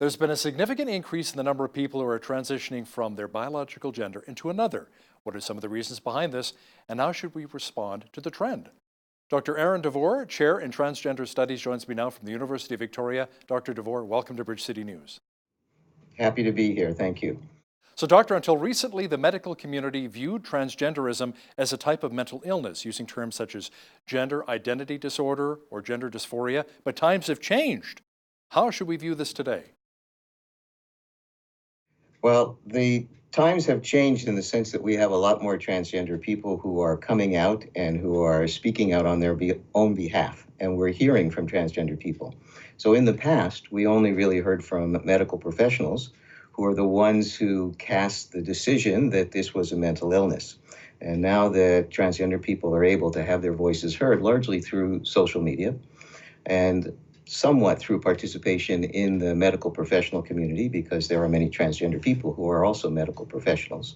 There's been a significant increase in the number of people who are transitioning from their biological gender into another. What are some of the reasons behind this, and how should we respond to the trend? Dr. Aaron Devor, Chair in Transgender Studies, joins me now from the University of Victoria. Dr. Devor, welcome to Bridge City News. Happy to be here. Thank you. So, Doctor, until recently, the medical community viewed transgenderism as a type of mental illness, using terms such as gender identity disorder or gender dysphoria. But times have changed. How should we view this today? Well, the times have changed in the sense that we have a lot more transgender people who are coming out and who are speaking out on their own behalf. And we're hearing from transgender people. So in the past, we only really heard from medical professionals who are the ones who cast the decision that this was a mental illness. And now that transgender people are able to have their voices heard, largely through social media and somewhat through participation in the medical professional community, because there are many transgender people who are also medical professionals,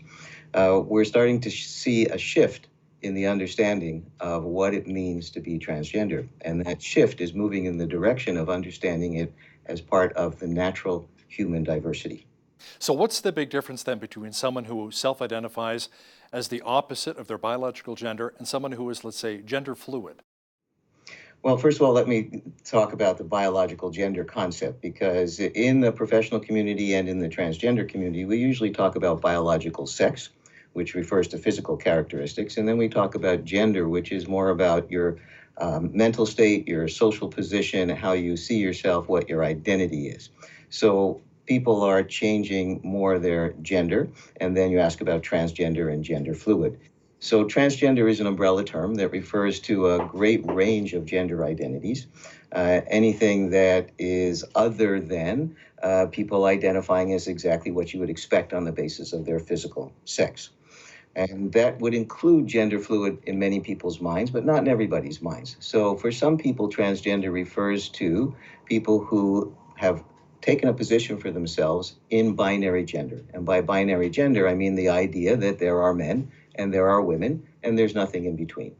we're starting to see a shift in the understanding of what it means to be transgender. And that shift is moving in the direction of understanding it as part of the natural human diversity. So what's the big difference then between someone who self-identifies as the opposite of their biological gender and someone who is, let's say, gender fluid? Well, first of all, let me talk about the biological gender concept, because in the professional community and in the transgender community, we usually talk about biological sex, which refers to physical characteristics. And then we talk about gender, which is more about your mental state, your social position, how you see yourself, what your identity is. So people are changing more their gender, and then you ask about transgender and gender fluid. So transgender is an umbrella term that refers to a great range of gender identities, anything that is other than people identifying as exactly what you would expect on the basis of their physical sex. And that would include gender fluid in many people's minds, but not in everybody's minds. So for some people, transgender refers to people who have taken a position for themselves in binary gender. And by binary gender, I mean the idea that there are men and there are women and there's nothing in between.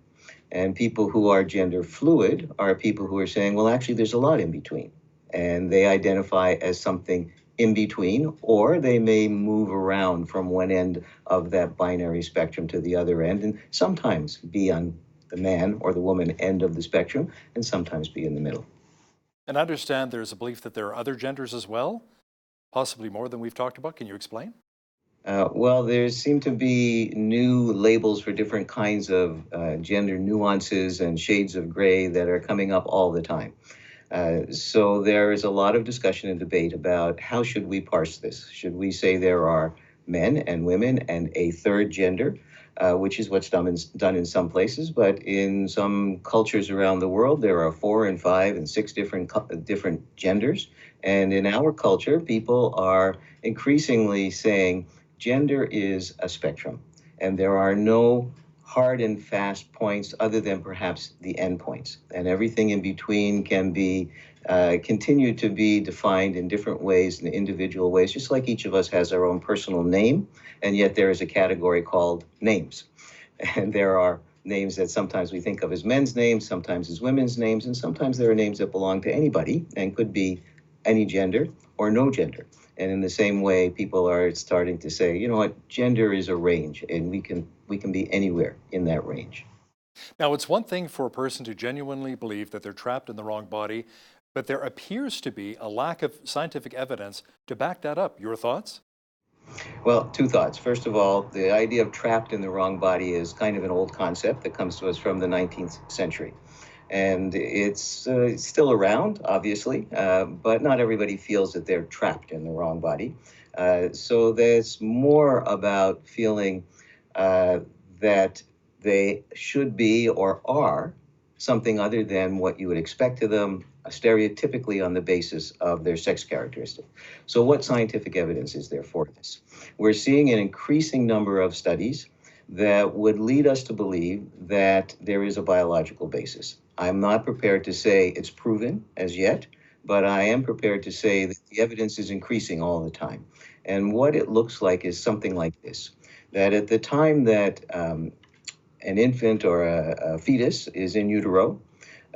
And people who are gender fluid are people who are saying, well, actually, there's a lot in between. And they identify as something in between, or they may move around from one end of that binary spectrum to the other end, and sometimes be on the man or the woman end of the spectrum, and sometimes be in the middle. And I understand there's a belief that there are other genders as well, possibly more than we've talked about. Can you explain? Well, there seem to be new labels for different kinds of gender nuances and shades of gray that are coming up all the time. So there is a lot of discussion and debate about how should we parse this. Should we say there are men and women and a third gender, which is what's done in some places, but in some cultures around the world, there are 4 and 5 and 6 different genders. And in our culture, people are increasingly saying gender is a spectrum, and there are no hard and fast points other than perhaps the endpoints. And everything in between can be continued to be defined in different ways, in individual ways, just like each of us has our own personal name, and yet there is a category called names. And there are names that sometimes we think of as men's names, sometimes as women's names, and sometimes there are names that belong to anybody and could be any gender or no gender. And in the same way, people are starting to say, you know what, gender is a range, and we can be anywhere in that range. Now, it's one thing for a person to genuinely believe that they're trapped in the wrong body, but there appears to be a lack of scientific evidence to back that up. Your thoughts? Well, 2 thoughts. First of all, the idea of trapped in the wrong body is kind of an old concept that comes to us from the 19th century. And it's still around, obviously, but not everybody feels that they're trapped in the wrong body. So there's more about feeling that they should be or are something other than what you would expect of them, stereotypically on the basis of their sex characteristic. So what scientific evidence is there for this? We're seeing an increasing number of studies that would lead us to believe that there is a biological basis. I'm not prepared to say it's proven as yet, but I am prepared to say that the evidence is increasing all the time. And what it looks like is something like this, that at the time that an infant or a fetus is in utero,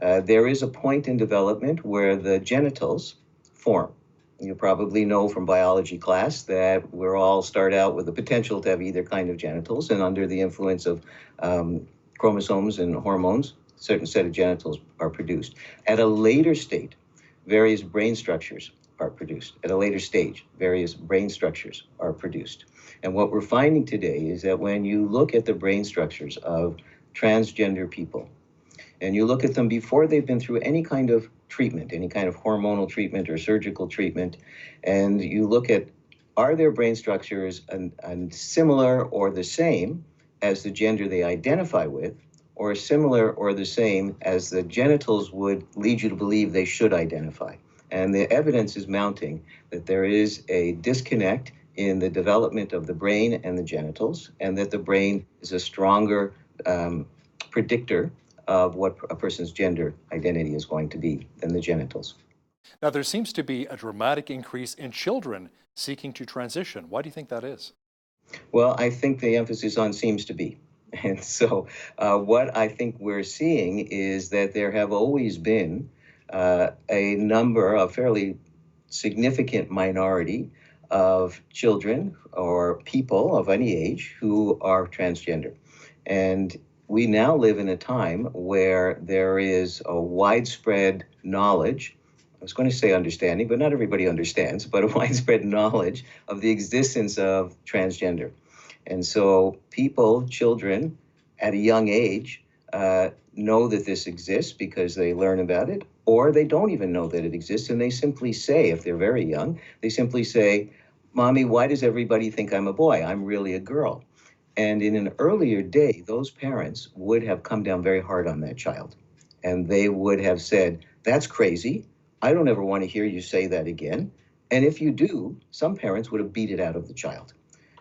there is a point in development where the genitals form. You probably know from biology class that we're all start out with the potential to have either kind of genitals, and under the influence of chromosomes and hormones, a certain set of genitals are produced. At a later state, various brain structures are produced. At a later stage, various brain structures are produced. And what we're finding today is that when you look at the brain structures of transgender people, and you look at them before they've been through any kind of treatment, any kind of hormonal treatment or surgical treatment, and you look at, are their brain structures similar or the same as the gender they identify with, or similar or the same as the genitals would lead you to believe they should identify. And the evidence is mounting that there is a disconnect in the development of the brain and the genitals, and that the brain is a stronger predictor of what a person's gender identity is going to be than the genitals. Now, there seems to be a dramatic increase in children seeking to transition. Why do you think that is? Well, I think the emphasis on seems to be. And so what I think we're seeing is that there have always been a number, a fairly significant minority of children or people of any age who are transgender. And we now live in a time where there is a widespread knowledge. I was going to say understanding, but not everybody understands, but a widespread knowledge of the existence of transgender. And so people, children at a young age, know that this exists because they learn about it, or they don't even know that it exists, and they simply say, if they're very young, they simply say, "Mommy, why does everybody think I'm a boy? I'm really a girl." And in an earlier day, those parents would have come down very hard on that child. And they would have said, "That's crazy. I don't ever want to hear you say that again." And if you do, some parents would have beat it out of the child.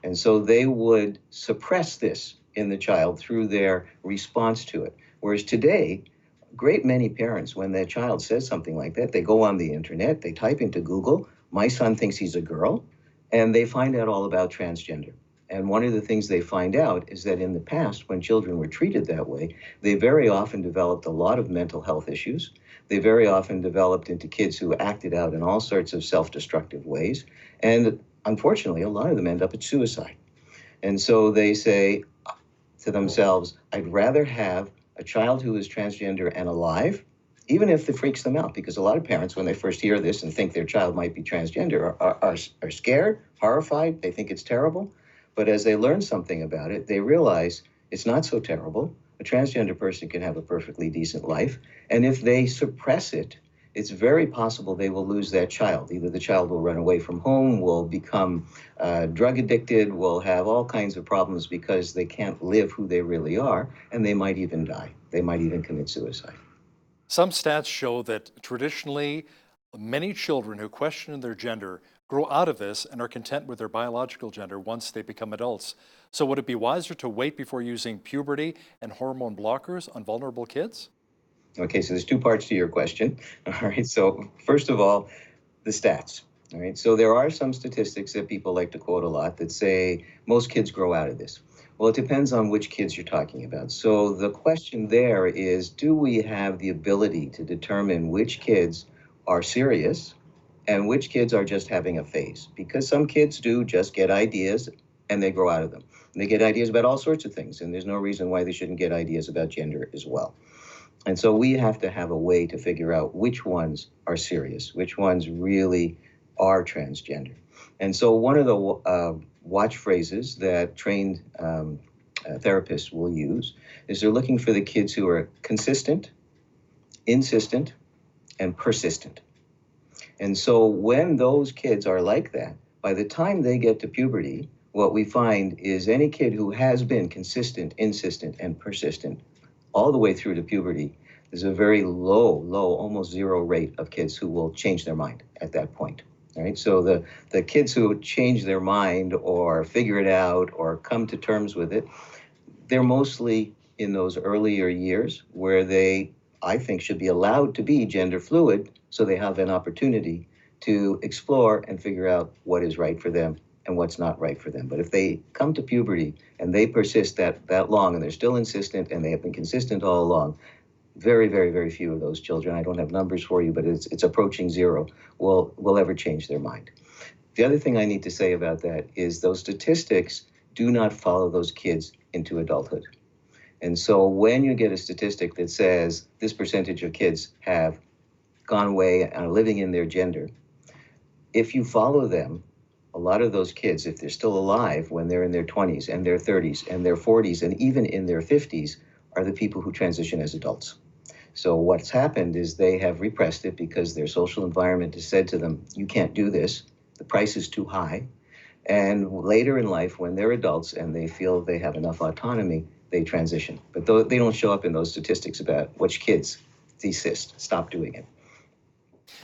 And so they would suppress this in the child through their response to it. Whereas today, a great many parents, when their child says something like that, they go on the internet, they type into Google, "My son thinks he's a girl," and they find out all about transgender. And one of the things they find out is that in the past, when children were treated that way, they very often developed a lot of mental health issues. They very often developed into kids who acted out in all sorts of self-destructive ways. And unfortunately, a lot of them end up at suicide. And so they say to themselves, "I'd rather have a child who is transgender and alive," even if it freaks them out, because a lot of parents, when they first hear this and think their child might be transgender, are scared, horrified, they think it's terrible. But as they learn something about it, they realize it's not so terrible. A transgender person can have a perfectly decent life. And if they suppress it, it's very possible they will lose that child. Either the child will run away from home, will become drug addicted, will have all kinds of problems because they can't live who they really are, and they might even die. They might even commit suicide. Some stats show that traditionally, many children who question their gender grow out of this and are content with their biological gender once they become adults. So would it be wiser to wait before using puberty and hormone blockers on vulnerable kids? Okay, so there's two parts to your question. All right, so first of all, the stats. All right, so there are some statistics that people like to quote a lot that say most kids grow out of this. Well, it depends on which kids you're talking about. So the question there is, do we have the ability to determine which kids are serious and which kids are just having a phase? Because some kids do just get ideas and they grow out of them. And they get ideas about all sorts of things, and there's no reason why they shouldn't get ideas about gender as well. And so we have to have a way to figure out which ones are serious, which ones really are transgender. And so one of the watch phrases that trained therapists will use is they're looking for the kids who are consistent, insistent, and persistent. And so when those kids are like that, by the time they get to puberty, what we find is any kid who has been consistent, insistent, and persistent all the way through to puberty, there's a very low, almost zero rate of kids who will change their mind at that point. All right, so the kids who change their mind or figure it out or come to terms with it, they're mostly in those earlier years where they, I think, should be allowed to be gender fluid so they have an opportunity to explore and figure out what is right for them and what's not right for them. But if they come to puberty and they persist that long and they're still insistent and they have been consistent all along, very, very, very few of those children, I don't have numbers for you, but it's approaching zero, will ever change their mind. The other thing I need to say about that is those statistics do not follow those kids into adulthood. And so when you get a statistic that says this percentage of kids have gone away and are living in their gender, if you follow them, a lot of those kids, if they're still alive when they're in their 20s and their 30s and their 40s and even in their 50s, are the people who transition as adults. So what's happened is they have repressed it because their social environment has said to them, you can't do this, the price is too high. And later in life, when they're adults and they feel they have enough autonomy, they transition. But they don't show up in those statistics about which kids desist, stop doing it.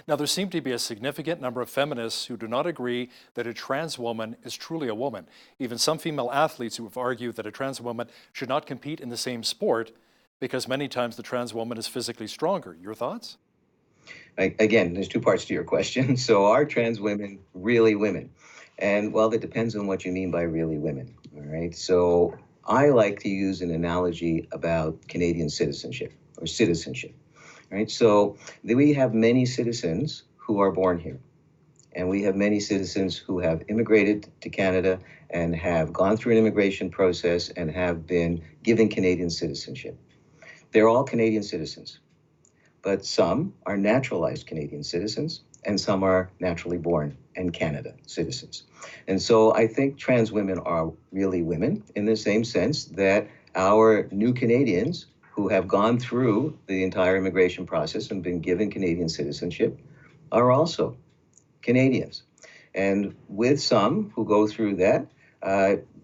Now, there seem to be a significant number of feminists who do not agree that a trans woman is truly a woman. Even some female athletes who have argued that a trans woman should not compete in the same sport because many times the trans woman is physically stronger. Your thoughts? Again, there's two parts to your question. So are trans women really women? And well, that depends on what you mean by really women. All right. So I like to use an analogy about Canadian citizenship or citizenship. Right. So we have many citizens who are born here. And we have many citizens who have immigrated to Canada and have gone through an immigration process and have been given Canadian citizenship. They're all Canadian citizens, but some are naturalized Canadian citizens and some are naturally born in Canada citizens. And so I think trans women are really women in the same sense that our new Canadians who have gone through the entire immigration process and been given Canadian citizenship are also Canadians. And with some who go through that,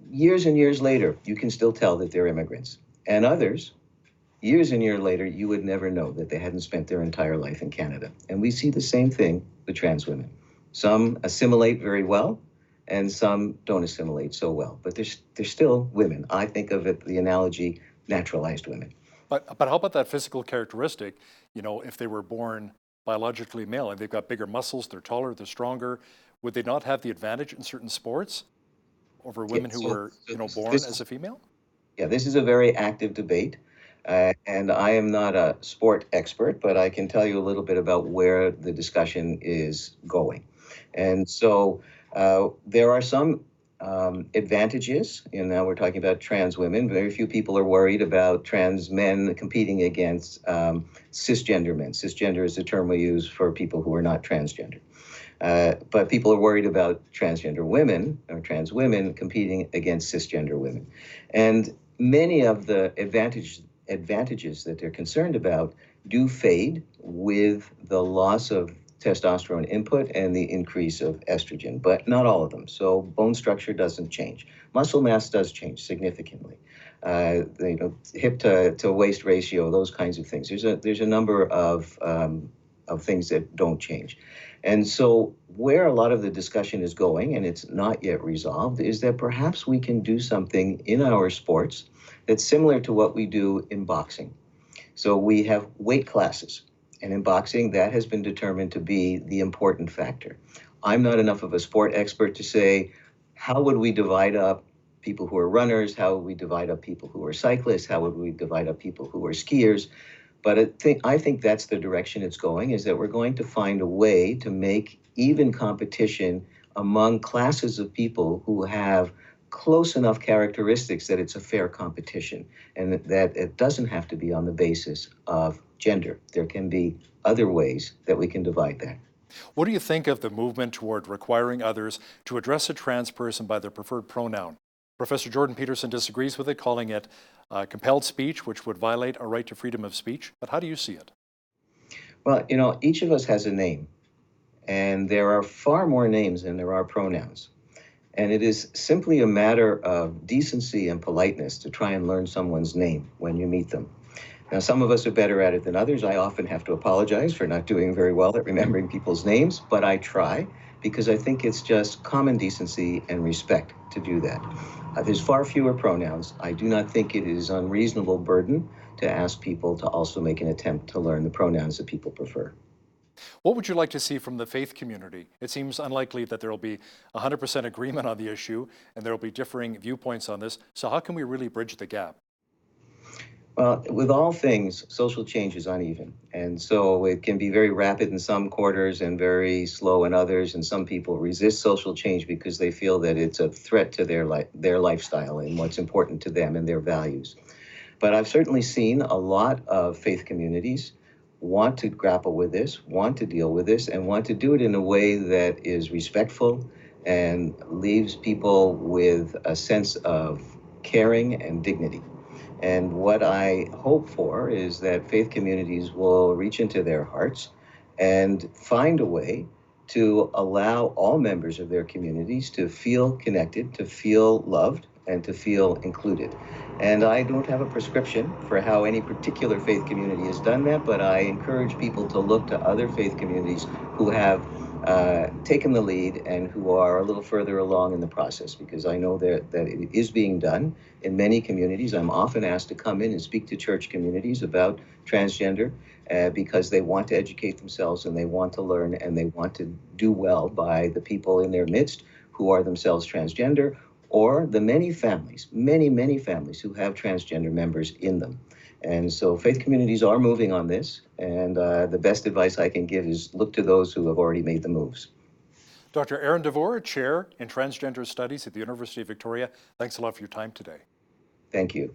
years and years later, you can still tell that they're immigrants. And others, years and years later, you would never know that they hadn't spent their entire life in Canada. And we see the same thing with trans women. Some assimilate very well, and some don't assimilate so well. But they're still women. I think of it, the analogy, naturalized women. But how about that physical characteristic? You know, if they were born biologically male and they've got bigger muscles, they're taller, they're stronger, would they not have the advantage in certain sports over women who were, born as a female? Yeah, this is a very active debate. And I am not a sport expert, but I can tell you a little bit about where the discussion is going. And so there are some advantages. Now we're talking about trans women. Very few people are worried about trans men competing against cisgender men. Cisgender is the term we use for people who are not transgender. But people are worried about transgender women or trans women competing against cisgender women. And many of the advantages that they're concerned about do fade with the loss of testosterone input and the increase of estrogen, but not all of them. So bone structure doesn't change. Muscle mass does change significantly. Hip to waist ratio, those kinds of things. There's a number of things that don't change. And so where a lot of the discussion is going, and it's not yet resolved, is that perhaps we can do something in our sports that's similar to what we do in boxing. So we have weight classes, and in boxing, that has been determined to be the important factor. I'm not enough of a sport expert to say, how would we divide up people who are runners? How would we divide up people who are cyclists? How would we divide up people who are skiers? But I think that's the direction it's going, is that we're going to find a way to make even competition among classes of people who have close enough characteristics that it's a fair competition, and that it doesn't have to be on the basis of gender. There can be other ways that we can divide that. What do you think of the movement toward requiring others to address a trans person by their preferred pronoun? Professor Jordan Peterson disagrees with it, calling it compelled speech, which would violate our right to freedom of speech. But how do you see it? Well, each of us has a name, and there are far more names than there are pronouns. And it is simply a matter of decency and politeness to try and learn someone's name when you meet them. Now, some of us are better at it than others. I often have to apologize for not doing very well at remembering people's names, but I try because I think it's just common decency and respect to do that. There's far fewer pronouns. I do not think it is unreasonable burden to ask people to also make an attempt to learn the pronouns that people prefer. What would you like to see from the faith community? It seems unlikely that there will be 100% agreement on the issue, and there will be differing viewpoints on this. So how can we really bridge the gap? Well, with all things, social change is uneven. And so it can be very rapid in some quarters and very slow in others. And some people resist social change because they feel that it's a threat to their lifestyle and what's important to them and their values. But I've certainly seen a lot of faith communities want to grapple with this, want to deal with this, and want to do it in a way that is respectful and leaves people with a sense of caring and dignity. And what I hope for is that faith communities will reach into their hearts and find a way to allow all members of their communities to feel connected, to feel loved, and to feel included. And I don't have a prescription for how any particular faith community has done that, but I encourage people to look to other faith communities who have taken the lead and who are a little further along in the process, because I know that it is being done in many communities. I'm often asked to come in and speak to church communities about transgender because they want to educate themselves and they want to learn and they want to do well by the people in their midst who are themselves transgender, or the many families, many families who have transgender members in them. And so faith communities are moving on this, and the best advice I can give is look to those who have already made the moves. Dr. Aaron Devor, Chair in Transgender Studies at the University of Victoria, thanks a lot for your time today. Thank you.